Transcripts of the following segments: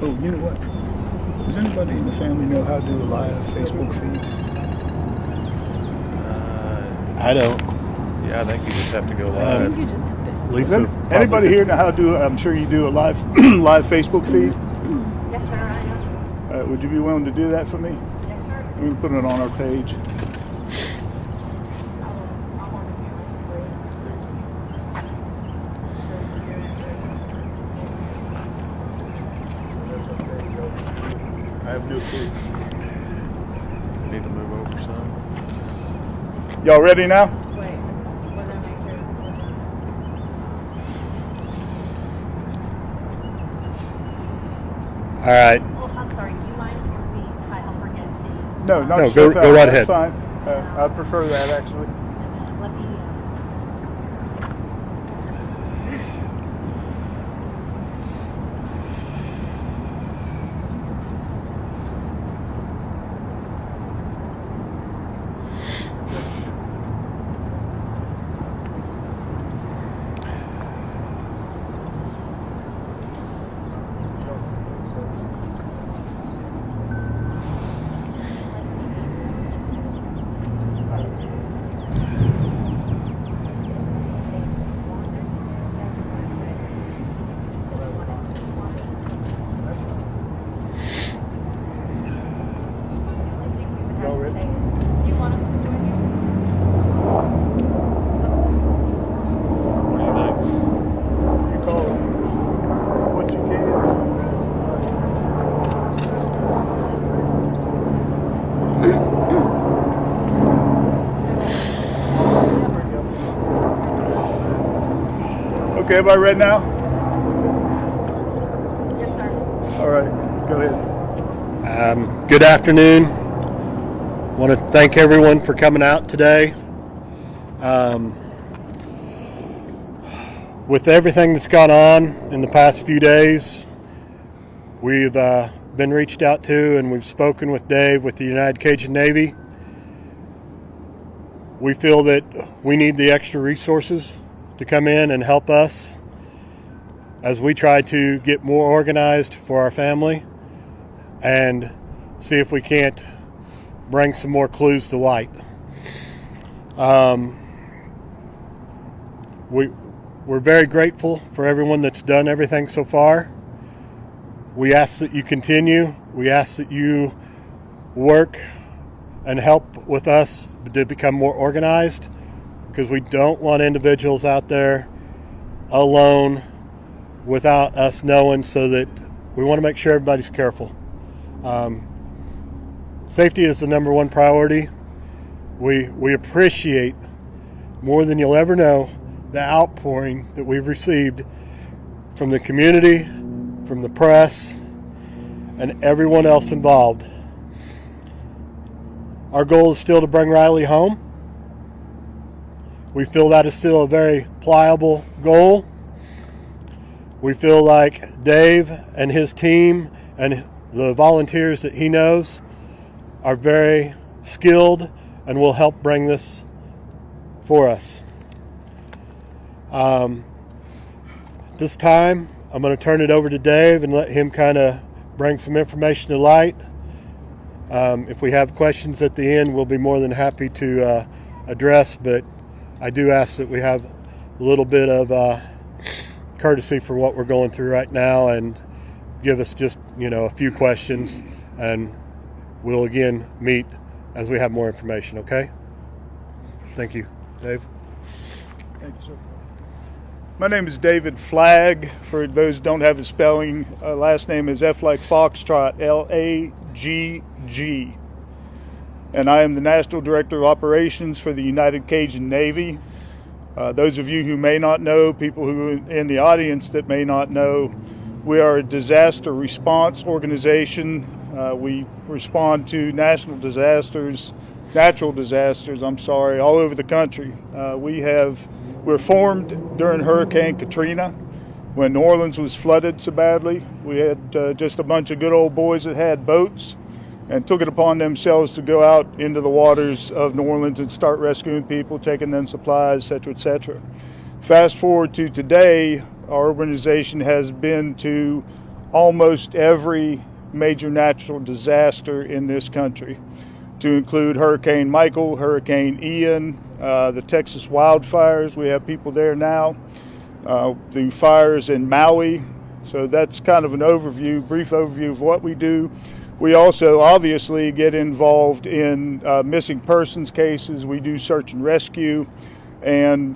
Oh, you know what? Does anybody in the family know how to do a live Facebook feed? I don't. Yeah, I think you just have to go I live. think you just have to. Lisa, Anybody here know how to do? I'm sure you do a live live Facebook feed. Yes, sir, I am. Would you be willing to do that for me? Yes, sir. We can put it on our page. I have no clue. Need to move over some. Y'all ready now? Wait, what did I make here? all right. Oh, I'm sorry, do you mind if I help her get Dave's? No, not No, sure go if right that's ahead. Fine. I prefer that actually. And then let me, Y'all ready? do you want us to join you? What do you think? You call what you can. Okay, everybody ready now? Yes, sir. All right, go ahead. Good afternoon. Want to thank everyone for coming out today. With everything that's gone on in the past few days, we've been reached out to and we've spoken with Dave with the United Cajun Navy. We feel that we need the extra resources to come in and help us as we try to get more organized for our family and see if we can't bring some more clues to light. We're very grateful for everyone that's done everything so far. We ask that you continue. We ask that you work and help with us to become more organized, because we don't want individuals out there alone without us knowing, so that we want to make sure everybody's careful. Safety is the number one priority. We appreciate more than you'll ever know the outpouring that we've received from the community, from the press, and everyone else involved. Our goal is still to bring Riley home. We feel that is still a very pliable goal. We feel like Dave and his team and the volunteers that he knows are very skilled and will help bring this for us. This time, I'm going to turn it over to Dave and let him kind of bring some information to light. If we have questions at the end, we'll be more than happy to address, but I do ask that we have a little bit of courtesy for what we're going through right now, and give us just, a few questions, and we'll again meet as we have more information, okay? Thank you. Dave? Thank you, sir. My name is David Flagg. For those who don't have the spelling, last name is F like Foxtrot, L-A-G-G. And I am the National Director of Operations for the United Cajun Navy. Those of you who may not know, people who are in the audience that may not know, we are a disaster response organization. We respond to natural disasters, all over the country. We're formed during Hurricane Katrina, when New Orleans was flooded so badly. We had just a bunch of good old boys that had boats and took it upon themselves to go out into the waters of New Orleans and start rescuing people, taking them supplies, etc., etc. Fast forward to today, our organization has been to almost every major natural disaster in this country, to include Hurricane Michael, Hurricane Ian, the Texas wildfires. We have people there now. The fires in Maui. So that's kind of an overview, brief overview of what we do. We also obviously get involved in missing persons cases. We do search and rescue and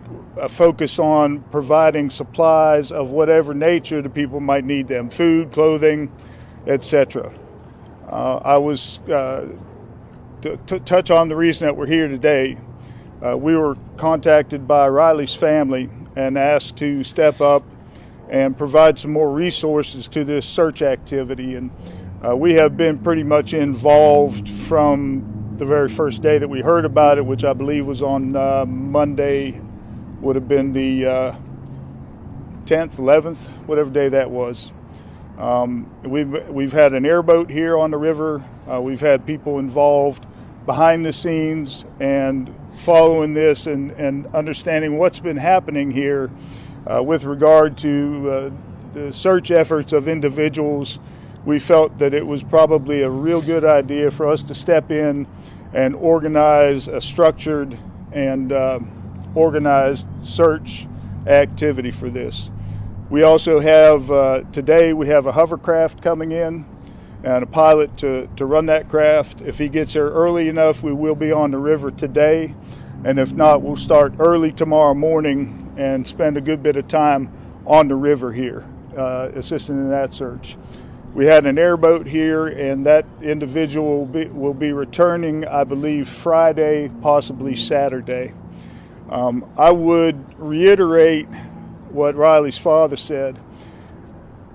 focus on providing supplies of whatever nature the people might need them, food, clothing, etc. I was, to touch on the reason that we're here today, we were contacted by Riley's family and asked to step up and provide some more resources to this search activity. And we have been pretty much involved from the very first day that we heard about it, which I believe was on Monday, would have been the 10th, 11th, whatever day that was. We've had an airboat here on the river. We've had people involved behind the scenes and following this and understanding what's been happening here with regard to the search efforts of individuals. We felt that it was probably a real good idea for us to step in and organize a structured and organized search activity for this. We also have, today we have a hovercraft coming in and a pilot to run that craft. If he gets here early enough, we will be on the river today. And if not, we'll start early tomorrow morning and spend a good bit of time on the river here, assisting in that search. We had an airboat here, and that individual will be returning, I believe, Friday, possibly Saturday. I would reiterate what Riley's father said.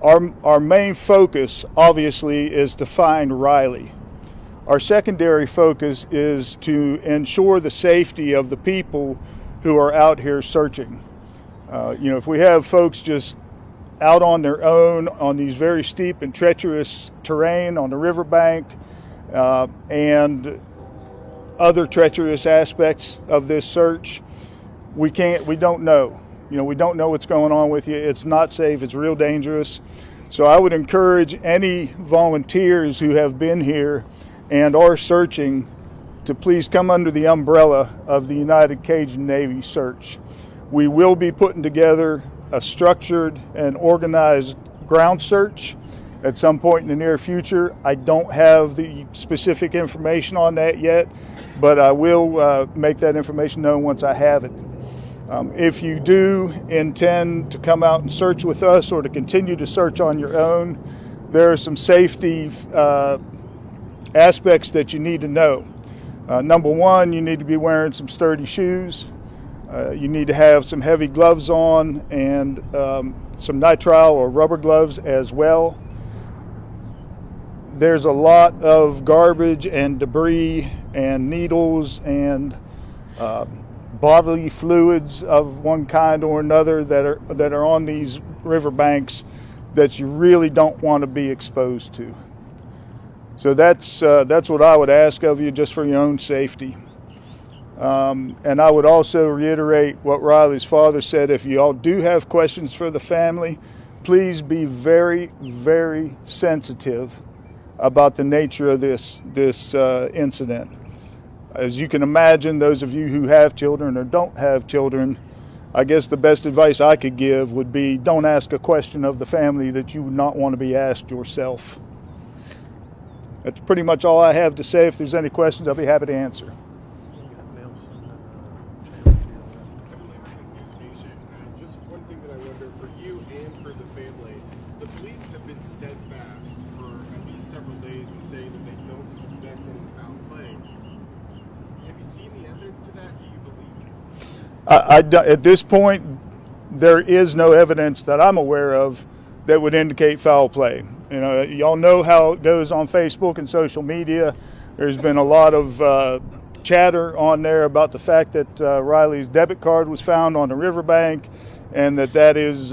Our main focus, obviously, is to find Riley. Our secondary focus is to ensure the safety of the people who are out here searching. If we have folks just out on their own on these very steep and treacherous terrain on the riverbank and other treacherous aspects of this search, we don't know. We don't know what's going on with you. It's not safe. It's real dangerous. So I would encourage any volunteers who have been here and are searching to please come under the umbrella of the United Cajun Navy search. We will be putting together a structured and organized ground search at some point in the near future. I don't have the specific information on that yet, but I will make that information known once I have it. If you do intend to come out and search with us or to continue to search on your own, there are some safety aspects that you need to know. Number one, you need to be wearing some sturdy shoes. You need to have some heavy gloves on and some nitrile or rubber gloves as well. There's a lot of garbage and debris and needles and bodily fluids of one kind or another that are on these riverbanks that you really don't want to be exposed to. So that's what I would ask of you, just for your own safety. And I would also reiterate what Riley's father said. If you all do have questions for the family, please be very, very sensitive about the nature of this incident. As you can imagine, those of you who have children or don't have children, I guess the best advice I could give would be don't ask a question of the family that you would not want to be asked yourself. That's pretty much all I have to say. If there's any questions, I'll be happy to answer. Just one thing that I wonder, for you and for the family, the police have been steadfast for at least several days in saying that they don't suspect any foul play. Have you seen the evidence to that? Do you believe it? At this point, there is no evidence that I'm aware of that would indicate foul play. Y'all know how it goes on Facebook and social media. There's been a lot of chatter on there about the fact that Riley's debit card was found on the riverbank, and that is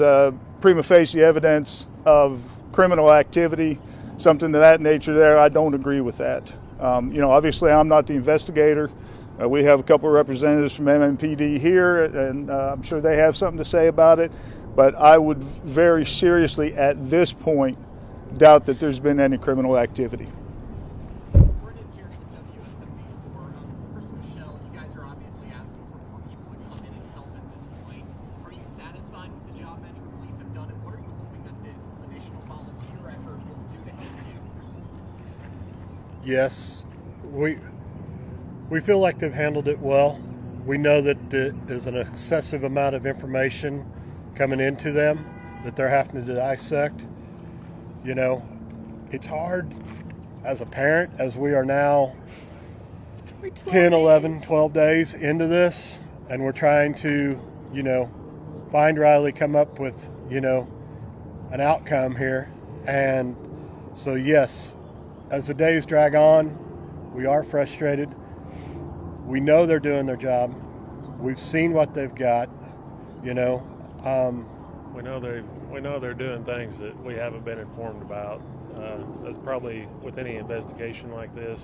prima facie evidence of criminal activity, something of that nature there. I don't agree with that. Obviously I'm not the investigator. We have a couple of representatives from MMPD here, and I'm sure they have something to say about it. But I would very seriously, at this point, doubt that there's been any criminal activity. We're in here with WSMB for Michelle. You guys are obviously asking for more people to come in and help at this point. Are you satisfied with the job Metro Police have done, and what are you hoping that this additional volunteer effort will do to help you? Yes, we feel like they've handled it well. We know that there's an excessive amount of information coming into them that they're having to dissect. You know, it's hard as a parent, as we are now 10, 11, 12 days into this, and we're trying to, you know, find Riley, come up with, you know, an outcome here. And so, yes, as the days drag on, we are frustrated. We know they're doing their job. We've seen what they've got, you know. We know they're doing things that we haven't been informed about. That's probably with any investigation like this.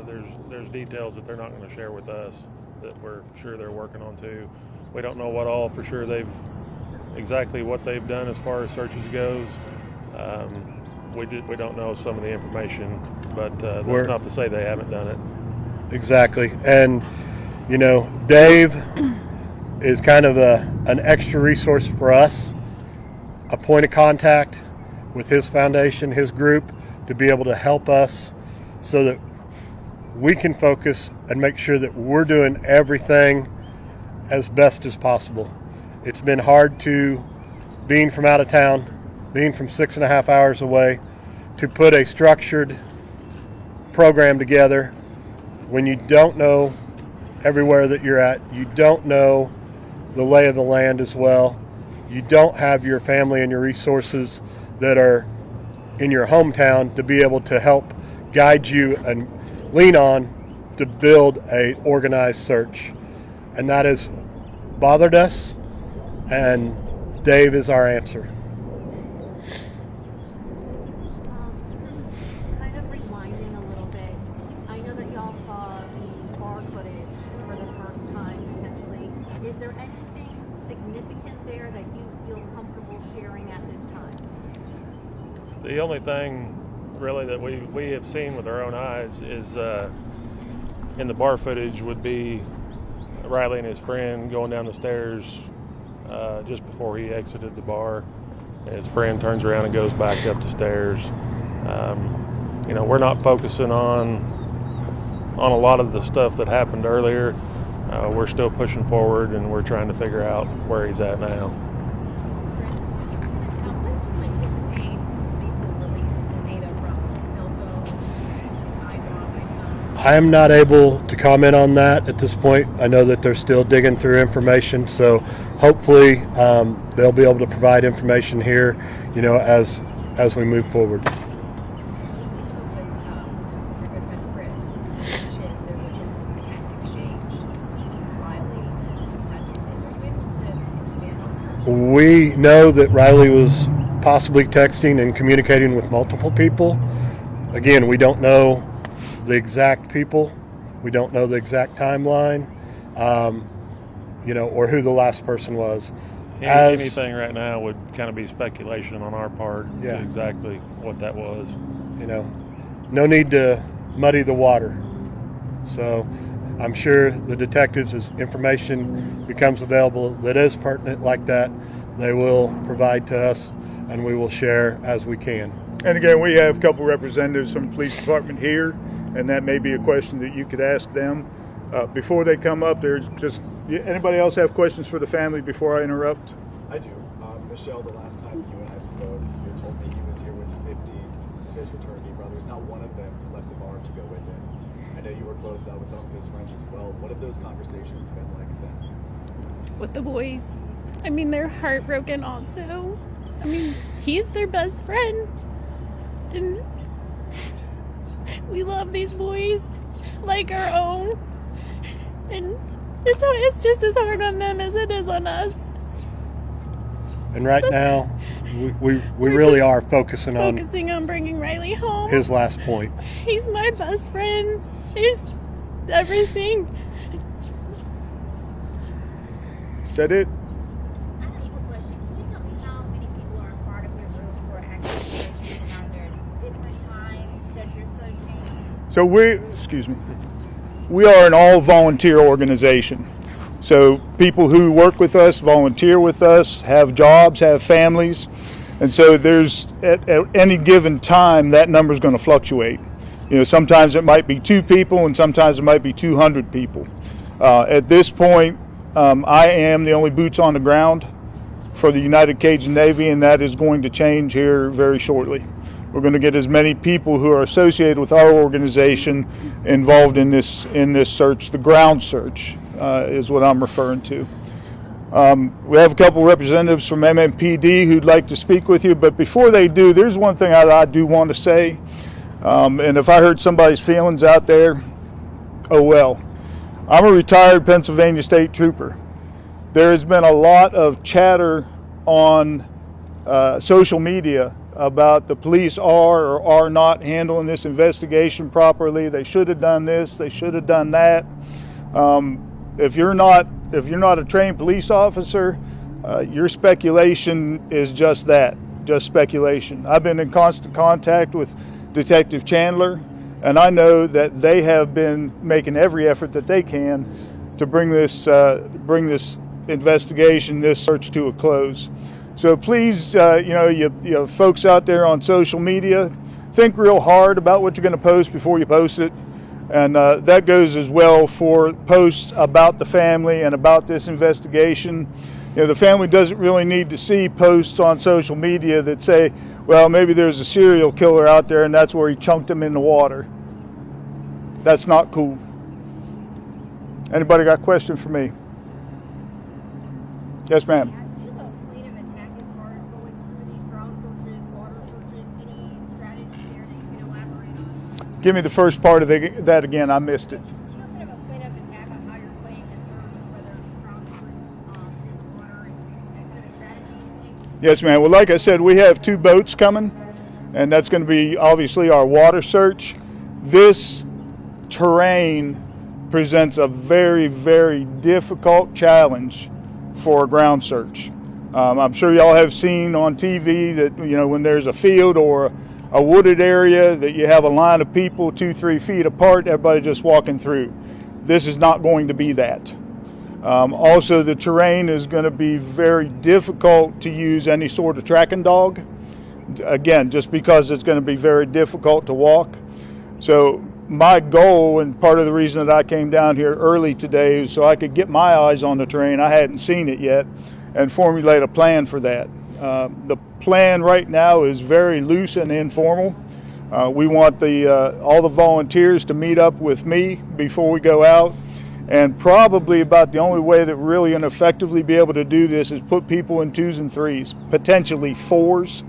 There's details that they're not going to share with us that we're sure they're working on too. We don't know what all for sure exactly what they've done as far as searches goes. We don't know some of the information, but that's not to say they haven't done it. Exactly. And, you know, Dave is kind of an extra resource for us, a point of contact with his foundation, his group, to be able to help us so that we can focus and make sure that we're doing everything as best as possible. It's been hard being from out of town, being from 6.5 hours away, to put a structured program together when you don't know everywhere that you're at, you don't know the lay of the land as well, you don't have your family and your resources that are in your hometown to be able to help guide you and lean on to build a organized search. And that has bothered us, and Dave is our answer. Kind of rewinding a little bit, I know that y'all saw the bar footage for the first time potentially. Is there anything significant there that you feel comfortable sharing at this time? The only thing really that we have seen with our own eyes is in the bar footage would be Riley and his friend going down the stairs just before he exited the bar. And his friend turns around and goes back up the stairs. You know, we're not focusing on a lot of the stuff that happened earlier. We're still pushing forward, and we're trying to figure out where he's at now. Chris, when do you anticipate police will release the data from cell phone, his iPhone? I am not able to comment on that at this point. I know that they're still digging through information, so hopefully they'll be able to provide information here, you know, as we move forward. We spoke with your good friend Chris. He mentioned there was a text exchange between Riley and a friend of his. Are you able to expand on that? We know that Riley was possibly texting and communicating with multiple people. Again, we don't know the exact people. We don't know the exact timeline, you know, or who the last person was. Anything right now would kind of be speculation on our part Yeah. to exactly what that was. You know, no need to muddy the water. So I'm sure the detectives, as information becomes available that is pertinent like that, they will provide to us, and we will share as we can. And again, we have a couple representatives from the police department here, and that may be a question that you could ask them. Before they come up, there's just, anybody else have questions for the family before I interrupt? I do. Michelle, the last time you and I spoke, you told me he was here with 50 of his fraternity brothers. Not one of them left the bar to go with him. I know you were close with some of his friends as well. What have those conversations been like since? With the boys. I mean, they're heartbroken also. I mean, he's their best friend. And we love these boys like our own. And it's just as hard on them as it is on us. And right now, we We're really just are focusing on bringing Riley home. his last point. He's my best friend. He's everything. Is that it? I have a quick question. Can you tell me how many people are a part of your group who are actually searching, and are there So we are an all volunteer organization. So people who work with us, volunteer with us, have jobs, have families. And so there's at any given time that number is going to fluctuate. Sometimes it might be 2 people and sometimes it might be 200 people. At this point, I am the only boots on the ground for the United Cajun Navy, and that is going to change here very shortly. We're going to get as many people who are associated with our organization involved in this search. The ground search is what I'm referring to. We have a couple representatives from MMPD who'd like to speak with you, but before they do, there's one thing I do want to say, and if I hurt somebody's feelings out there, oh well. I'm a retired Pennsylvania State Trooper. There has been a lot of chatter on social media about the police are or are not handling this investigation properly. They should have done this, they should have done that. If you're not a trained police officer, your speculation is just that, just speculation. I've been in constant contact with Detective Chandler, and I know that they have been making every effort that they can to bring this investigation, this search to a close. So please, you folks out there on social media, think real hard about what you're going to post before you post it. And that goes as well for posts about the family and about this investigation. The family doesn't really need to see posts on social media that say, well, maybe there's a serial killer out there and that's where he chunked him in the water. That's not cool. Anybody got a question for me? Yes, ma'am. Give me the first part of that again. I missed it. Do you have a plan of attack on how you're planning to search, whether ground troops, water, and kind of a strategy and things? Yes, ma'am. Well, like I said, we have 2 boats coming, and that's going to be obviously our water search. This terrain presents a very, very difficult challenge for a ground search. I'm sure y'all have seen on TV that when there's a field or a wooded area that you have a line of people 2-3 feet apart, everybody just walking through. This is not going to be that. Also, the terrain is going to be very difficult to use any sort of tracking dog. Again, just because it's going to be very difficult to walk. So my goal, and part of the reason that I came down here early today, is so I could get my eyes on the terrain. I hadn't seen it yet, and formulate a plan for that. The plan right now is very loose and informal. We want all the volunteers to meet up with me before we go out, and probably about the only way that we're really going to effectively be able to do this is put people in 2s and 3s, potentially 4s.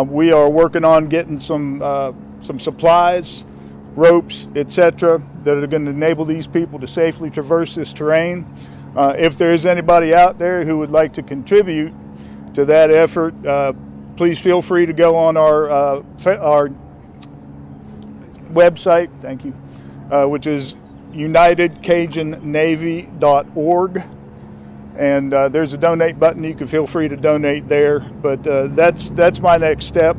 We are working on getting some supplies, ropes, etc., that are going to enable these people to safely traverse this terrain. If there's anybody out there who would like to contribute to that effort, please feel free to go on our website, thank you, which is unitedcajunnavy.org, and there's a donate button. You can feel free to donate there. But that's my next step,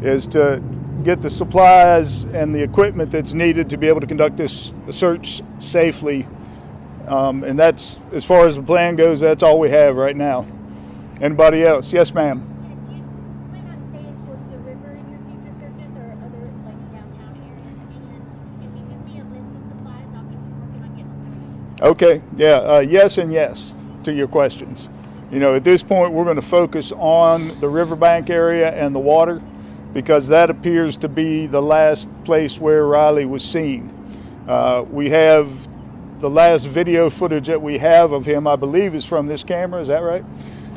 is to get the supplies and the equipment that's needed to be able to conduct this search safely. And that's, as far as the plan goes, that's all we have right now. Anybody else? Yes, ma'am. Do you plan on staying towards the river in your future searches or other downtown areas? And if you give me a list of supplies, I'll be working on getting them. Okay, yeah, yes and yes to your questions. At this point, we're going to focus on the riverbank area and the water, because that appears to be the last place where Riley was seen. We have the last video footage that we have of him, I believe, is from this camera. Is that right?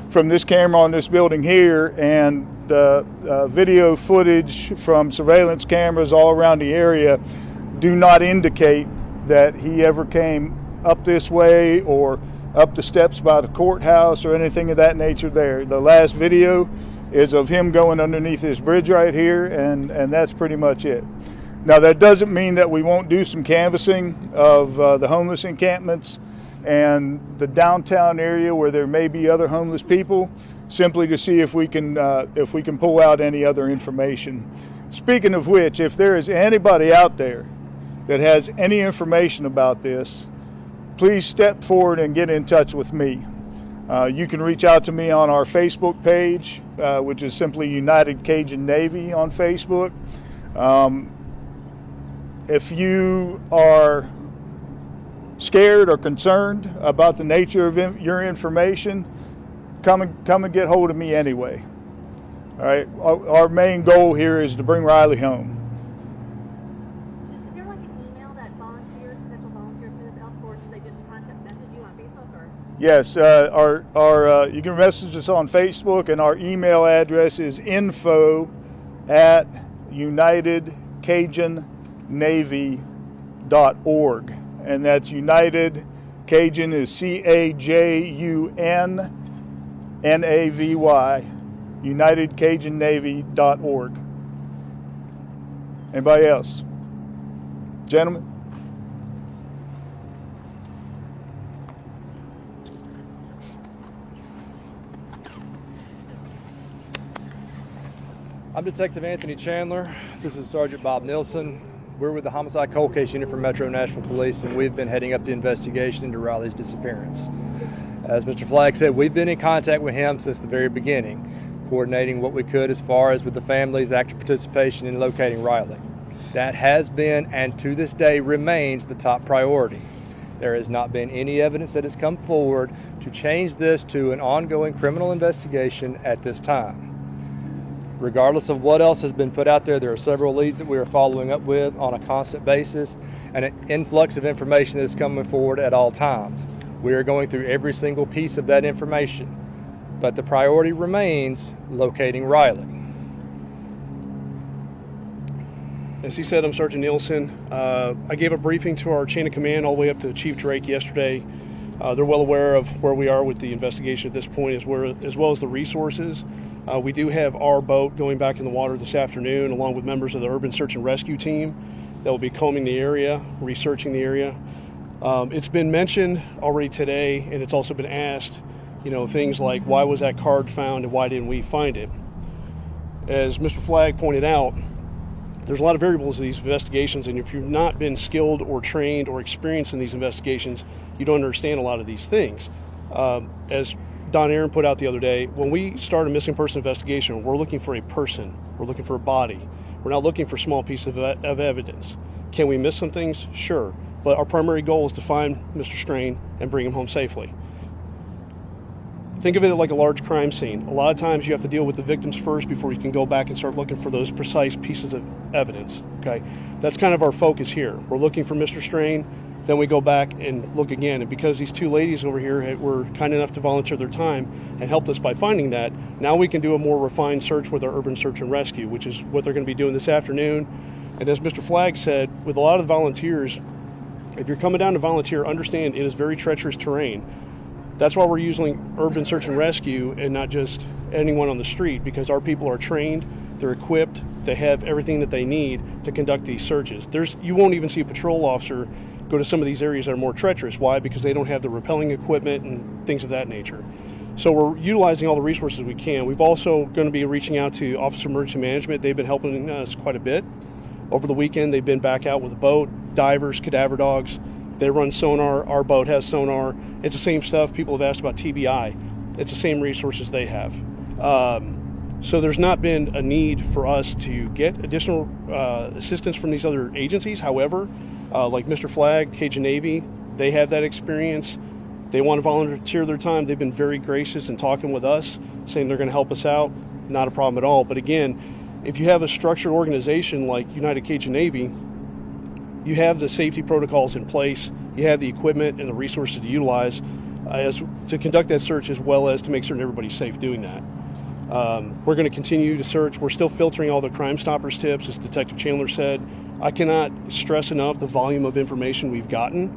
From this camera on this building here, and video footage from surveillance cameras all around the area do not indicate that he ever came up this way or up the steps by the courthouse or anything of that nature there. The last video is of him going underneath this bridge right here, and that's pretty much it. Now, that doesn't mean that we won't do some canvassing of the homeless encampments and the downtown area where there may be other homeless people, simply to see if we can pull out any other information. Speaking of which, if there is anybody out there that has any information about this, please step forward and get in touch with me. You can reach out to me on our Facebook page, which is simply United Cajun Navy on Facebook. If you are scared or concerned about the nature of your information, come and get hold of me anyway. All right. Our main goal here is to bring Riley home. Is there like an email that potential volunteers fill this out, or should they just message you on Facebook? Or Yes, you can message us on Facebook, and our email address is info@unitedcajunnavy.org, and that's United Cajun is CAJUNNAVY, UnitedCajunNavy.org. Anybody else? Gentlemen? I'm Detective Anthony Chandler. This is Sergeant Bob Nilsson. We're with the Homicide Cold Case Unit for Metro Nashville Police, and we've been heading up the investigation into Riley's disappearance. As Mr. Flagg said, we've been in contact with him since the very beginning, coordinating what we could as far as with the family's active participation in locating Riley. That has been, and to this day remains, the top priority. There has not been any evidence that has come forward to change this to an ongoing criminal investigation at this time. Regardless of what else has been put out there, there are several leads that we are following up with on a constant basis and an influx of information that is coming forward at all times. We are going through every single piece of that information, but the priority remains locating Riley. As he said, I'm Sergeant Nielsen. I gave a briefing to our chain of command all the way up to Chief Drake yesterday. They're well aware of where we are with the investigation at this point, as well as the resources. We do have our boat going back in the water this afternoon, along with members of the Urban Search and Rescue team that will be combing the area, researching the area. It's been mentioned already today, and it's also been asked, things like, why was that card found and why didn't we find it? As Mr. Flagg pointed out, there's a lot of variables in these investigations, and if you've not been skilled or trained or experienced in these investigations, you don't understand a lot of these things. As Don Aaron put out the other day, when we start a missing person investigation, we're looking for a person. We're looking for a body. We're not looking for small pieces of evidence. Can we miss some things? Sure. But our primary goal is to find Mr. Strain and bring him home safely. Think of it like a large crime scene. A lot of times you have to deal with the victims first before you can go back and start looking for those precise pieces of evidence. Okay, that's kind of our focus here. We're looking for Mr. Strain, then we go back and look again. And because these two ladies over here were kind enough to volunteer their time and helped us by finding that, now we can do a more refined search with our Urban Search and Rescue, which is what they're going to be doing this afternoon. And as Mr. Flagg said, with a lot of the volunteers, if you're coming down to volunteer, understand it is very treacherous terrain. That's why we're using Urban Search and Rescue and not just anyone on the street, because our people are trained, they're equipped, they have everything that they need to conduct these searches. You won't even see a patrol officer go to some of these areas that are more treacherous. Why? Because they don't have the rappelling equipment and things of that nature. So we're utilizing all the resources we can. We've also going to be reaching out to Office of Emergency Management. They've been helping us quite a bit. Over the weekend, they've been back out with a boat, divers, cadaver dogs. They run sonar. Our boat has sonar. It's the same stuff. People have asked about TBI. It's the same resources they have. So there's not been a need for us to get additional assistance from these other agencies. However, like Mr. Flagg, Cajun Navy, they have that experience. They want to volunteer their time. They've been very gracious in talking with us, saying they're going to help us out. Not a problem at all. But again, if you have a structured organization like United Cajun Navy, you have the safety protocols in place. You have the equipment and the resources to utilize to conduct that search, as well as to make certain everybody's safe doing that. We're going to continue to search. We're still filtering all the Crime Stoppers tips, as Detective Chandler said. I cannot stress enough the volume of information we've gotten.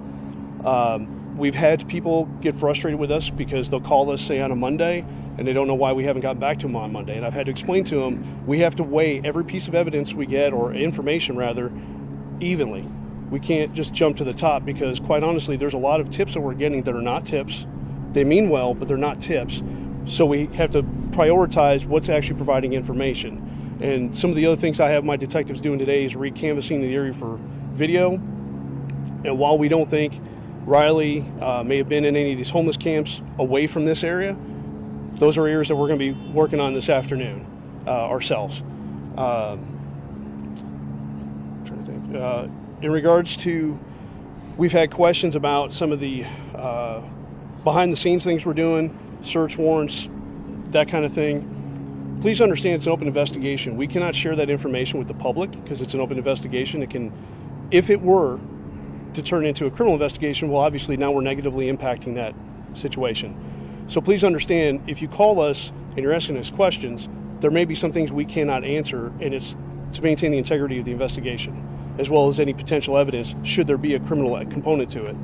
We've had people get frustrated with us because they'll call us, say, on a Monday, and they don't know why we haven't gotten back to them on Monday. And I've had to explain to them, we have to weigh every piece of evidence we get, or information rather, evenly. We can't just jump to the top, because quite honestly, there's a lot of tips that we're getting that are not tips. They mean well, but they're not tips. So we have to prioritize what's actually providing information. And some of the other things I have my detectives doing today is re-canvassing the area for video And while we don't think Riley may have been in any of these homeless camps away from this area, those are areas that we're going to be working on this afternoon ourselves. Trying to think. In regards to, we've had questions about some of the behind the scenes things we're doing, search warrants, that kind of thing. Please understand it's an open investigation. We cannot share that information with the public because it's an open investigation. It can, if it were to turn into a criminal investigation, well, obviously now we're negatively impacting that situation. So please understand, if you call us and you're asking us questions, there may be some things we cannot answer, and it's to maintain the integrity of the investigation, as well as any potential evidence should there be a criminal component to it.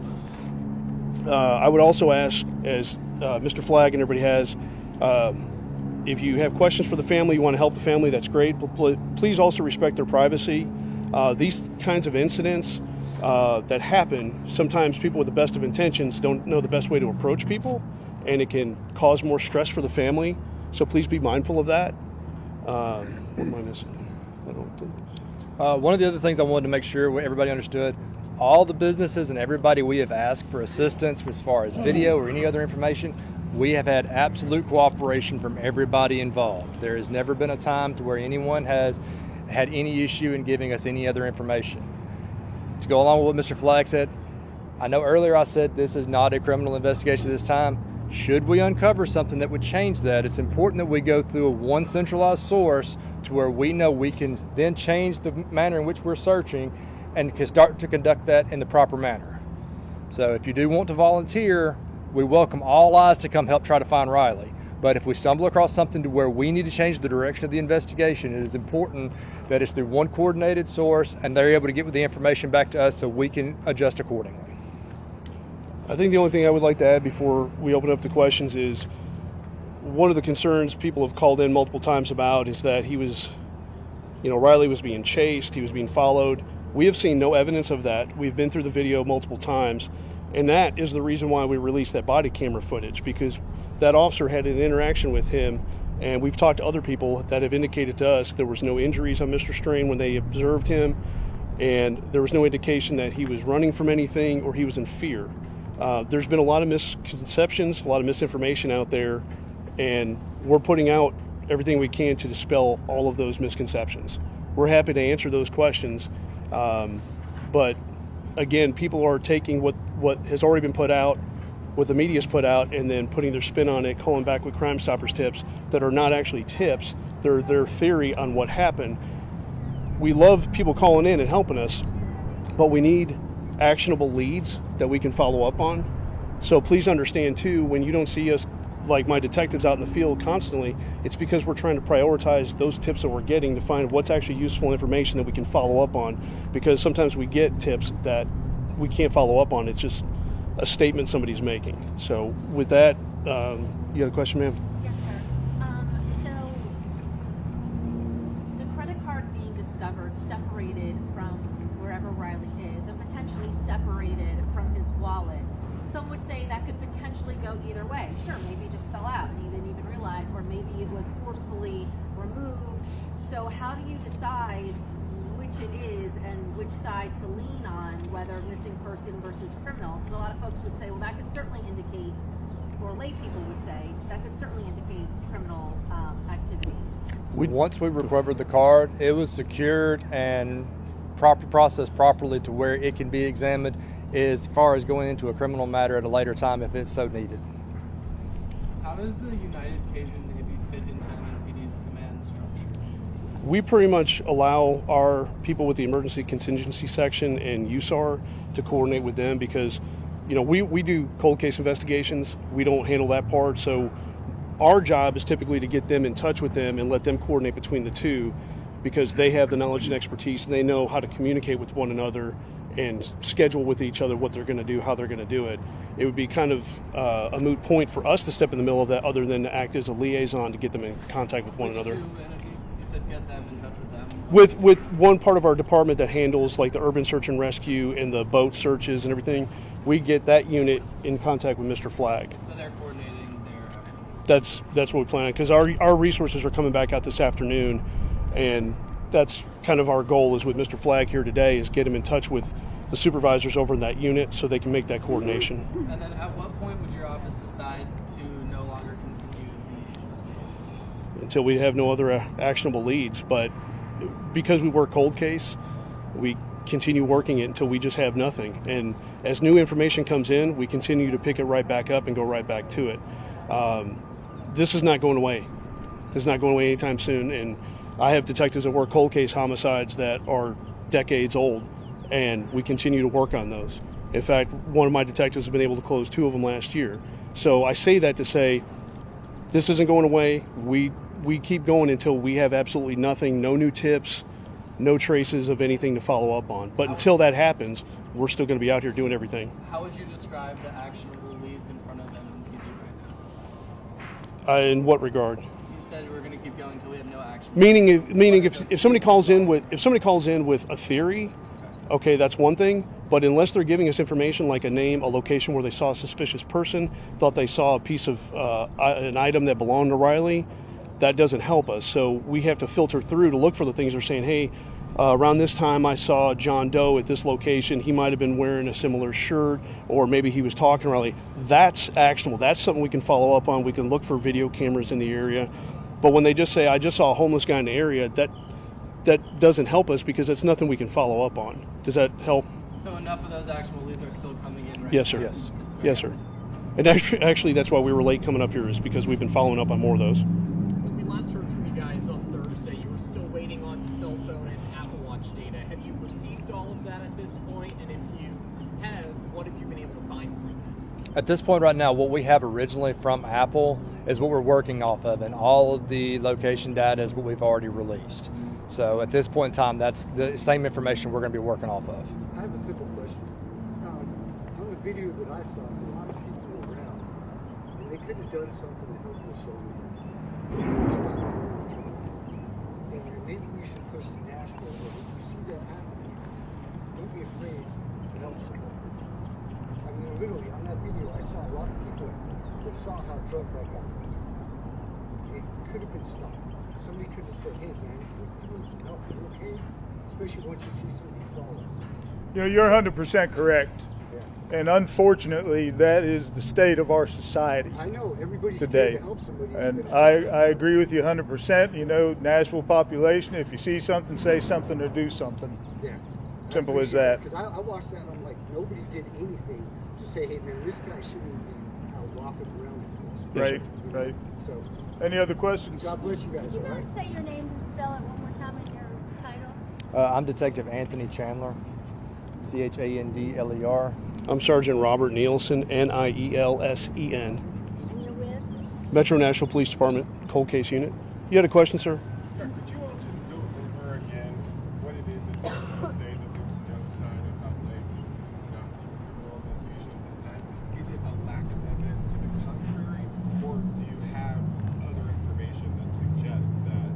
I would also ask, as Mr. Flagg and everybody has, if you have questions for the family, you want to help the family, that's great, but please also respect their privacy. These kinds of incidents that happen, sometimes people with the best of intentions don't know the best way to approach people, and it can cause more stress for the family. So please be mindful of that. What am I missing? I don't think. One of the other things I wanted to make sure everybody understood, all the businesses and everybody we have asked for assistance as far as video or any other information, we have had absolute cooperation from everybody involved. There has never been a time to where anyone has had any issue in giving us any other information. To go along with what Mr. Flagg said, I know earlier I said this is not a criminal investigation this time. Should we uncover something that would change that, it's important that we go through one centralized source to where we know we can then change the manner in which we're searching and can start to conduct that in the proper manner. So if you do want to volunteer, we welcome all eyes to come help try to find Riley. But if we stumble across something to where we need to change the direction of the investigation, it is important that it's through one coordinated source and they're able to get the information back to us so we can adjust accordingly. I think the only thing I would like to add before we open up the questions is one of the concerns people have called in multiple times about is that he was, Riley was being chased, he was being followed. We have seen no evidence of that. We've been through the video multiple times, and that is the reason why we released that body camera footage, because that officer had an interaction with him, and we've talked to other people that have indicated to us there was no injuries on Mr. Strain when they observed him, and there was no indication that he was running from anything or he was in fear. There's been a lot of misconceptions, a lot of misinformation out there, and we're putting out everything we can to dispel all of those misconceptions. We're happy to answer those questions, but again, people are taking what has already been put out, what the media's put out, and then putting their spin on it, calling back with Crime Stoppers tips that are not actually tips. They're their theory on what happened. We love people calling in and helping us, but we need actionable leads that we can follow up on. So please understand too, when you don't see us, like my detectives out in the field constantly, it's because we're trying to prioritize those tips that we're getting to find what's actually useful information that we can follow up on, because sometimes we get tips that we can't follow up on. It's just a statement somebody's making. So with that, you got a question, ma'am? Yes, sir. So the credit card being discovered separated from wherever Riley is and potentially separated from his wallet. Some would say that could potentially go either way. Sure, maybe it just fell out and you didn't even realize, or maybe it was forcefully removed. So how do you decide which it is and which side to lean on, whether missing person versus criminal? Because a lot of folks would say, well, that could certainly indicate, or lay people would say, that could certainly indicate criminal activity. Once we recovered the card, it was secured and processed properly to where it can be examined as far as going into a criminal matter at a later time if it's so needed. How does the United Cajun Navy fit into MNPD's command structure? We pretty much allow our people with the emergency contingency section and USAR to coordinate with them because, we do cold case investigations. We don't handle that part. So our job is typically to get them in touch with them and let them coordinate between the two, because they have the knowledge and expertise and they know how to communicate with one another and schedule with each other what they're going to do, how they're going to do it. It would be kind of a moot point for us to step in the middle of that other than to act as a liaison to get them in contact with one another. You said get them in touch with them? With one part of our department that handles like the urban search and rescue and the boat searches and everything, we get that unit in contact with Mr. Flagg. So they're coordinating their efforts? That's what we plan on, because our resources are coming back out this afternoon, and that's kind of our goal is with Mr. Flagg here today is get him in touch with the supervisors over in that unit so they can make that coordination. And then at what point would your office decide to no longer continue the investigation? Until we have no other actionable leads. But because we work cold case, we continue working it until we just have nothing. And as new information comes in, we continue to pick it right back up and go right back to it. This is not going away. This is not going away anytime soon. And I have detectives that work cold case homicides that are decades old, and we continue to work on those. In fact, one of my detectives has been able to close 2 of them last year. So I say that to say this isn't going away. We keep going until we have absolutely nothing, no new tips, no traces of anything to follow up on. But until that happens, we're still going to be out here doing everything. How would you describe the actionable leads in front of them in PD right now? In what regard? You said we're going to keep going until we have no action. Meaning if somebody calls in with a theory, okay, that's one thing. But unless they're giving us information like a name, a location where they saw a suspicious person, thought they saw a piece of an item that belonged to Riley, that doesn't help us. So we have to filter through to look for the things they're saying. Hey, around this time I saw John Doe at this location. He might have been wearing a similar shirt, or maybe he was talking to Riley. That's actionable. That's something we can follow up on. We can look for video cameras in the area. But when they just say, I just saw a homeless guy in the area, that doesn't help us because it's nothing we can follow up on. Does that help? So enough of those actionable leads are still coming in right Yes, now? sir. Yes. Yes, sir. And actually, that's why we were late coming up here, is because we've been following up on more of those. When we last heard from you guys on Thursday, you were still waiting on cell phone and Apple Watch data. Have you received all of that at this point? And if you have, what have you been able to find from that? At this point right now, what we have originally from Apple is what we're working off of, and all of the location data is what we've already released. So at this point in time, that's the same information we're going to be working off of. I have a simple question. On the video that I saw, a lot of people were around, and they could have done something to help this old man. And maybe we should push to Nashville, but if you see that happening, don't be afraid to help someone. I mean, literally, on that video, I saw a lot of people that saw how drunk that guy was. It could have been stopped. Somebody could have said, hey, man, you need some help. Are you okay? Especially once you see somebody falling. You know, you're 100% correct. Yeah. And unfortunately, that is the state of our society I know everybody's today. scared to help somebody. And especially- I agree with you 100%. You know, Nashville population, if you see something, say something or do something. Yeah. Simple as that. Because I watched that and I'm like, nobody did anything to say, hey man, this guy shouldn't be out walking around with this. Right, right. So, Any other questions? God bless you guys, Can all you right? say your name and spell it one more time and your title? I'm Detective Anthony Chandler, Chandler. I'm Sergeant Robert Nielsen, Nielsen, And you're with? Metro Nashville Police Department, cold case unit. You had a question, sir? Yeah, could you all just go over again what it is that's making you say that there's no sign of foul play? It's not a criminal investigation at this time. Is it a lack of evidence to the contrary, or do you have other information that suggests that?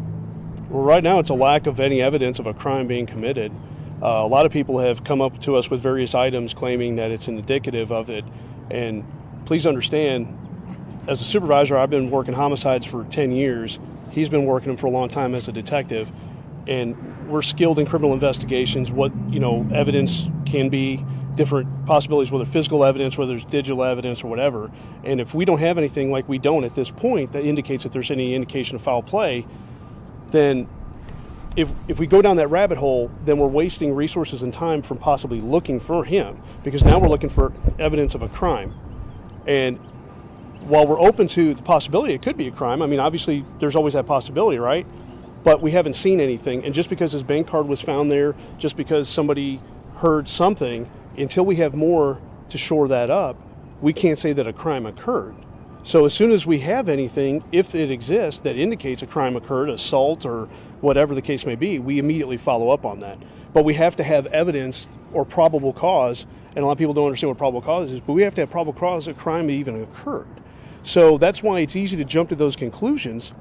Well, right now it's a lack of any evidence of a crime being committed. A lot of people have come up to us with various items claiming that it's an indicative of it. And please understand, as a supervisor, I've been working homicides for 10 years. He's been working them for a long time as a detective. And we're skilled in criminal investigations. What, evidence can be, different possibilities, whether physical evidence, whether it's digital evidence or whatever. And if we don't have anything like we don't at this point that indicates that there's any indication of foul play, then if we go down that rabbit hole, then we're wasting resources and time from possibly looking for him, because now we're looking for evidence of a crime. And while we're open to the possibility it could be a crime, I mean, obviously there's always that possibility, right? But we haven't seen anything. And just because his bank card was found there, just because somebody heard something, until we have more to shore that up, we can't say that a crime occurred. So as soon as we have anything, if it exists, that indicates a crime occurred, assault or whatever the case may be, we immediately follow up on that. But we have to have evidence or probable cause, and a lot of people don't understand what probable cause is, but we have to have probable cause a crime even occurred. So that's why it's easy to jump to those conclusions,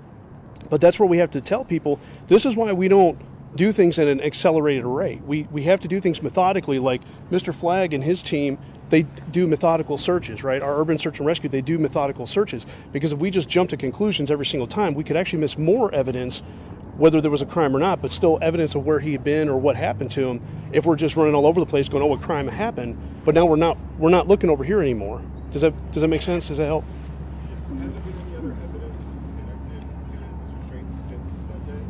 but that's where we have to tell people, this is why we don't do things at an accelerated rate. We have to do things methodically, like Mr. Flagg and his team, they do methodical searches, right? Our urban search and rescue, they do methodical searches, because if we just jump to conclusions every single time, we could actually miss more evidence whether there was a crime or not, but still evidence of where he had been or what happened to him. If we're just running all over the place going, oh, what crime happened, but now we're not looking over here anymore. Does that make sense? Does that help? Has there been any other evidence connected to this restraint since Sunday?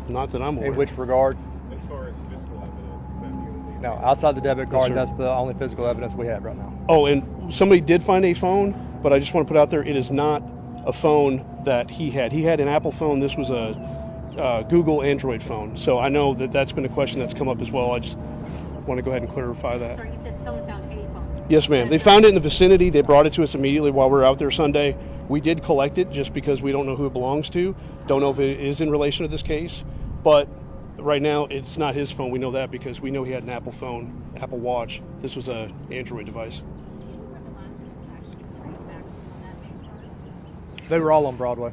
Not that I'm aware. In which regard? As far as physical evidence, is that the only? No, outside the debit card, sir. that's the only physical evidence we have right now. Oh, and somebody did find a phone, but I just want to put out there, it is not a phone that he had. He had an Apple phone. This was a Google Android phone. So I know that that's been a question that's come up as well. I just want to go ahead and clarify that. Sorry, you said someone found a phone. Yes, ma'am. They found it in the vicinity. They brought it to us immediately while we were out there Sunday. We did collect it just because we don't know who it belongs to. Don't know if it is in relation to this case. But right now, it's not his phone. We know that because we know he had an Apple phone, Apple Watch. This was an Android device. They were all on Broadway.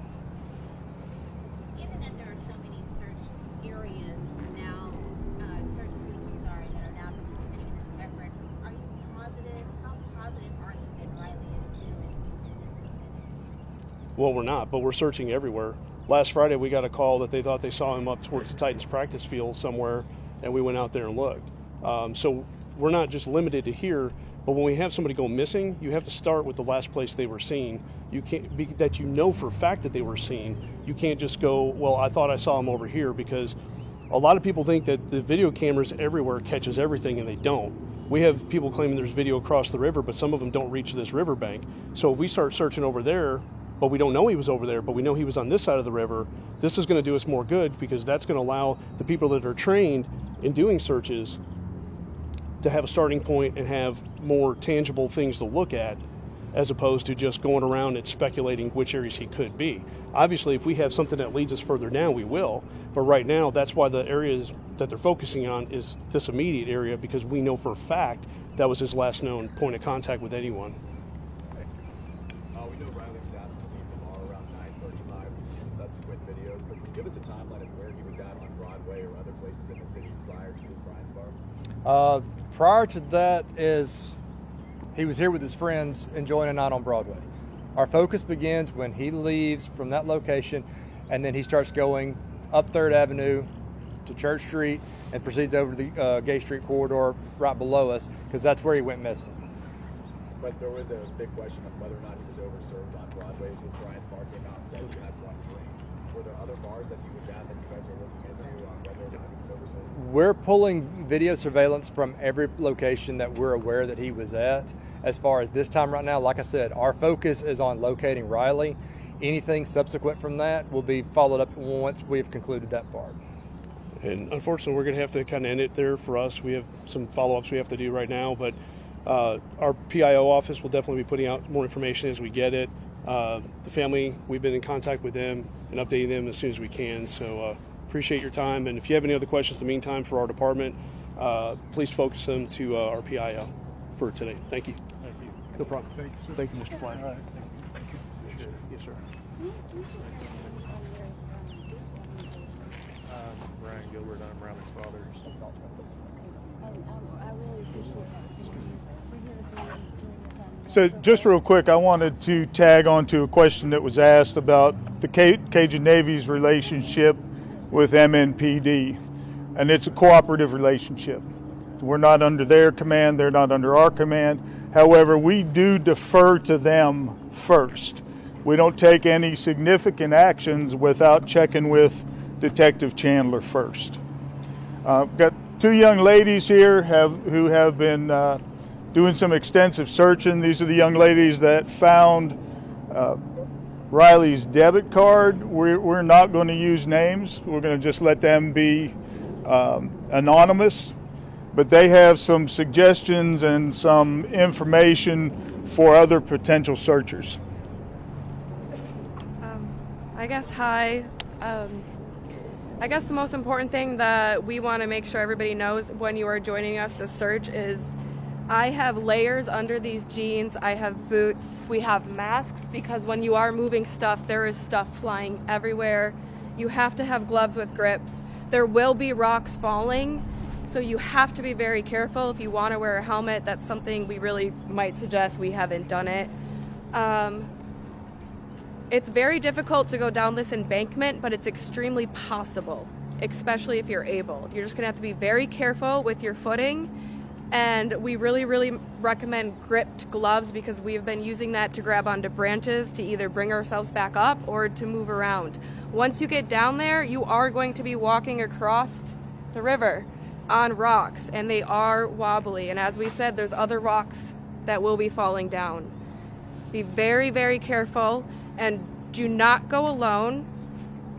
Given that there are so many search areas now, search crews, that are now participating in this effort, are you positive? How positive are you that Riley is still in this vicinity? Well, we're not, but we're searching everywhere. Last Friday, we got a call that they thought they saw him up towards the Titans practice field somewhere, and we went out there and looked. So we're not just limited to here, but when we have somebody go missing, you have to start with the last place they were seen. You can't be that you know for a fact that they were seen. You can't just go, well, I thought I saw him over here, because a lot of people think that the video cameras everywhere catches everything, and they don't. We have people claiming there's video across the river, but some of them don't reach this riverbank. So if we start searching over there, but we don't know he was over there, but we know he was on this side of the river, this is going to do us more good, because that's going to allow the people that are trained in doing searches to have a starting point and have more tangible things to look at, as opposed to just going around and speculating which areas he could be. Obviously, if we have something that leads us further down, we will. But right now, that's why the areas that they're focusing on is this immediate area, because we know for a fact that was his last known point of contact with anyone. We know Riley was asked to leave the bar around 9:35. We've seen subsequent videos, but can you give us a timeline of where he was at on Broadway or other places in the city prior to Brian's bar? Prior to that is he was here with his friends enjoying a night on Broadway. Our focus begins when he leaves from that location, and then he starts going up 3rd Avenue to Church Street and proceeds over the Gay Street corridor right below us, because that's where he went missing. But there was a big question of whether or not he was overserved on Broadway. When Brian's bar came out and said you had one drink. Were there other bars that he was at that you guys are looking into on whether or not he was overserved? We're pulling video surveillance from every location that we're aware that he was at. As far as this time right now, like I said, our focus is on locating Riley. Anything subsequent from that will be followed up once we've concluded that part. And unfortunately, we're going to have to kind of end it there for us. We have some follow-ups we have to do right now, but our PIO office will definitely be putting out more information as we get it. The family, we've been in contact with them and updating them as soon as we can. So appreciate your time. And if you have any other questions in the meantime for our department, please focus them to our PIO for today. Thank you. Thank you. No problem. Thank you, sir. Thank you, Mr. Flagg. All right. Thank you. Yes, sir. Brian Gilbert, I'm Riley's father. So just real quick, I wanted to tag on to a question that was asked about the Cajun Navy's relationship with MNPD, and it's a cooperative relationship. We're not under their command, they're not under our command. However, we do defer to them first. We don't take any significant actions without checking with Detective Chandler first. Got two young ladies here who have been doing some extensive searching. These are the young ladies that found Riley's debit card. We're not going to use names. We're going to just let them be anonymous. But they have some suggestions and some information for other potential searchers. I guess hi. I guess the most important thing that we want to make sure everybody knows when you are joining us to search is I have layers under these jeans. I have boots. We have masks because when you are moving stuff, there is stuff flying everywhere. You have to have gloves with grips. There will be rocks falling, so you have to be very careful. If you want to wear a helmet, that's something we really might suggest. We haven't done it. It's very difficult to go down this embankment, but it's extremely possible, especially if you're able. You're just going to have to be very careful with your footing, and we really, really recommend gripped gloves because we've been using that to grab onto branches to either bring ourselves back up or to move around. Once you get down there, you are going to be walking across the river on rocks, and they are wobbly, and as we said, there's other rocks that will be falling down. Be very, very careful, and do not go alone.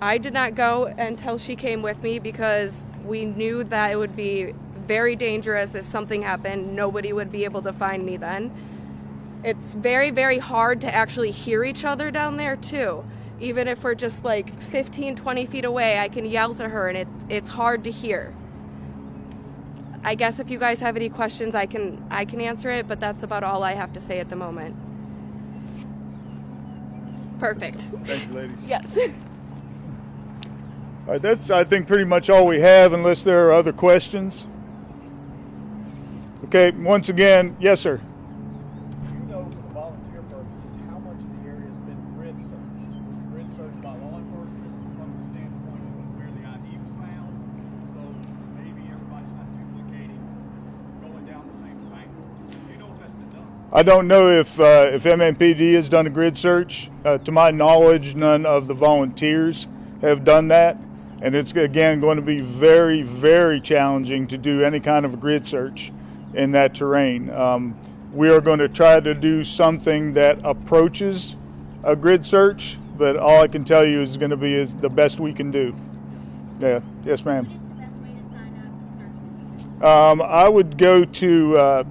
I did not go until she came with me because we knew that it would be very dangerous if something happened. Nobody would be able to find me then. It's very, very hard to actually hear each other down there too. Even if we're just like 15, 20 feet away, I can yell to her and it's hard to hear. I guess if you guys have any questions, I can answer it, but that's about all I have to say at the moment. Perfect. Thank you, ladies. Yes. All right, that's, I think, pretty much all we have, unless there are other questions. Okay, once again, yes, sir. Do you know, for the volunteer purposes, how much of the area has been grid searched? Was it grid searched by law enforcement from the standpoint of where the ID was found? So maybe everybody's not duplicating going down the same bank. Do you know if that's been done? I don't know if MMPD has done a grid search. To my knowledge, none of the volunteers have done that. And it's, again, going to be very, very challenging to do any kind of a grid search in that terrain. We are going to try to do something that approaches a grid search, but all I can tell you is going to be the best we can do. Yeah. Yes, ma'am. What is the best way to sign up to search for you? I would go to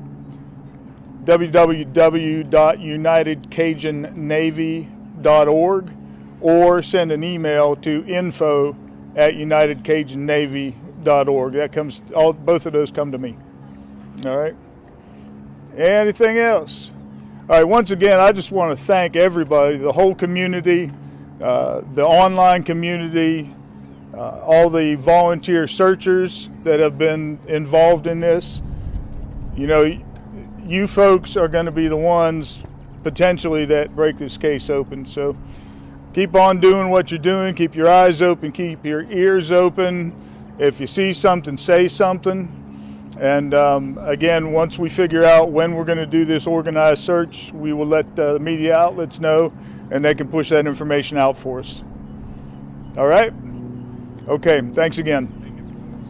www.unitedcajunnavy.org or send an email to info@unitedcajunnavy.org. That comes, both of those come to me. All right. Anything else? All right. Once again, I just want to thank everybody, the whole community, the online community, all the volunteer searchers that have been involved in this. You know, you folks are going to be the ones potentially that break this case open. So keep on doing what you're doing. Keep your eyes open. Keep your ears open. If you see something, say something. And again, once we figure out when we're going to do this organized search, we will let the media outlets know, and they can push that information out for us. All right? Okay, thanks again.